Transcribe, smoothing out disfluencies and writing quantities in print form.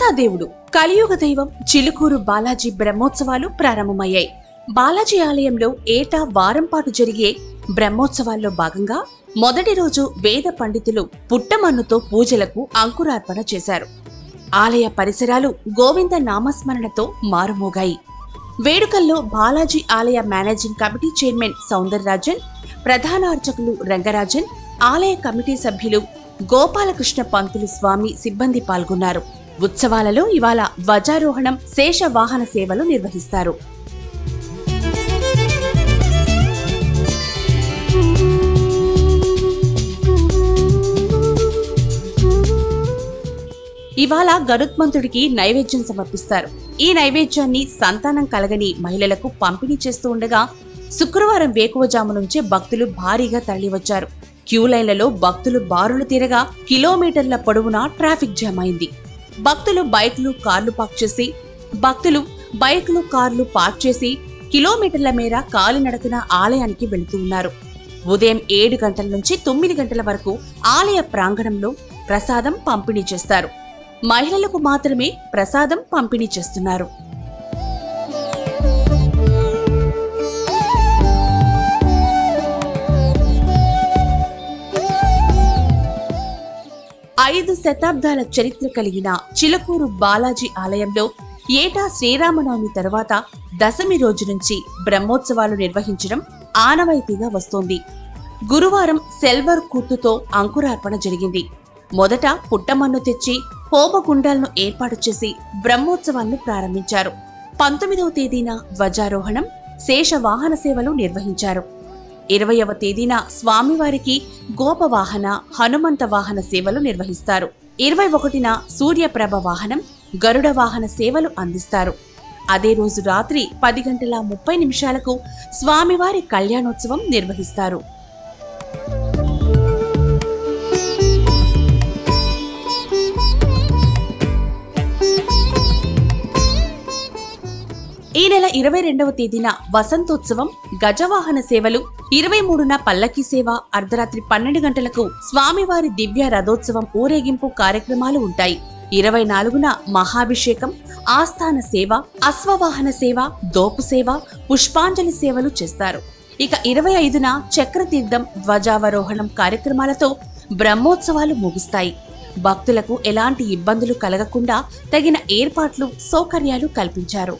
ఈశాదేవుడు కలియుగ దైవం చిలుకూరు బాలాజీ బ్రహ్మోత్సవాలు ప్రారంభమయ్యాయి. బాలాజీ ఆలయంలో ఏటా వారం పాటు జరిగే బ్రహ్మోత్సవాల్లో భాగంగా మొదటి రోజు వేద పండితులు పుట్టమన్నుతో పూజలకు అంకురార్పణ చేశారు. ఆలయ పరిసరాలు గోవింద నామస్మరణతో మారుమోగాయి. వేడుకల్లో బాలాజీ ఆలయ మేనేజింగ్ కమిటీ చైర్మన్ సౌందరరాజన్, ప్రధాన అర్చకులు రంగరాజన్, ఆలయ కమిటీ సభ్యులు గోపాలకృష్ణ పంతులు స్వామి సిబ్బంది పాల్గొన్నారు. ఉత్సవాలలో ఇవాళ ధ్వజారోహణం, శేష వాహన సేవలు నిర్వహిస్తారు. ఇవాళ గరుత్మంతుడికి నైవేద్యం సమర్పిస్తారు. ఈ నైవేద్యాన్ని సంతానం కలగని మహిళలకు పంపిణీ చేస్తూ ఉండగా శుక్రవారం వేకువజాము నుంచే భక్తులు భారీగా తరలివచ్చారు. క్యూ లైన్లలో భక్తులు బారులు తిరగా కిలోమీటర్ల పొడవునా ట్రాఫిక్ జామ్ అయింది. భక్తులు బైక్లు కార్లు పార్క్ చేసి కిలోమీటర్ల మేర కాలినడకన ఆలయానికి వెళుతూ ఉన్నారు. ఉదయం 7 గంటల నుంచి 9 గంటల వరకు ఆలయ ప్రాంగణంలో ప్రసాదం పంపిణీ చేస్తారు. మహిళలకు మాత్రమే ప్రసాదం పంపిణీ చేస్తున్నారు. ఐదు శతాబ్దాల చరిత్ర కలిగిన చిలుకూరు బాలాజీ ఆలయంలో ఏటా శ్రీరామనవమి తర్వాత దశమి రోజు నుంచి బ్రహ్మోత్సవాలు నిర్వహించడం ఆనవాయితీగా వస్తోంది. గురువారం సెల్వర్ కూతుతో అంకురార్పణ జరిగింది. మొదట పుట్టమన్ను తెచ్చి హోమగుండాలను ఏర్పాటు చేసి బ్రహ్మోత్సవాలను ప్రారంభించారు. 19వ తేదీన ధ్వజారోహణం, శేష వాహన సేవలు నిర్వహించారు. 20వ తేదీన స్వామివారికి గోపవాహన, హనుమంత వాహన సేవలు నిర్వహిస్తారు. 21న సూర్యప్రభ వాహనం, గరుడ వాహన సేవలు అందిస్తారు. అదే రోజు రాత్రి 10:30 స్వామివారి కళ్యాణోత్సవం నిర్వహిస్తారు. ఈ నెల 22వ తేదీన వసంతోత్సవం, గజవాహన సేవలు, 23న పల్లకీ సేవ, అర్ధరాత్రి 12 గంటలకు స్వామివారి దివ్య రథోత్సవం ఊరేగింపు కార్యక్రమాలు ఉంటాయి. 24న మహాభిషేకం, ఆస్థాన సేవ, అశ్వవాహన సేవ, దోపు సేవ, పుష్పాంజలి సేవలు చేస్తారు. ఇక 25న చక్రతీర్థం, ధ్వజావరోహణం కార్యక్రమాలతో బ్రహ్మోత్సవాలు ముగుస్తాయి. భక్తులకు ఎలాంటి ఇబ్బందులు కలగకుండా తగిన ఏర్పాట్లు, సౌకర్యాలు కల్పించారు.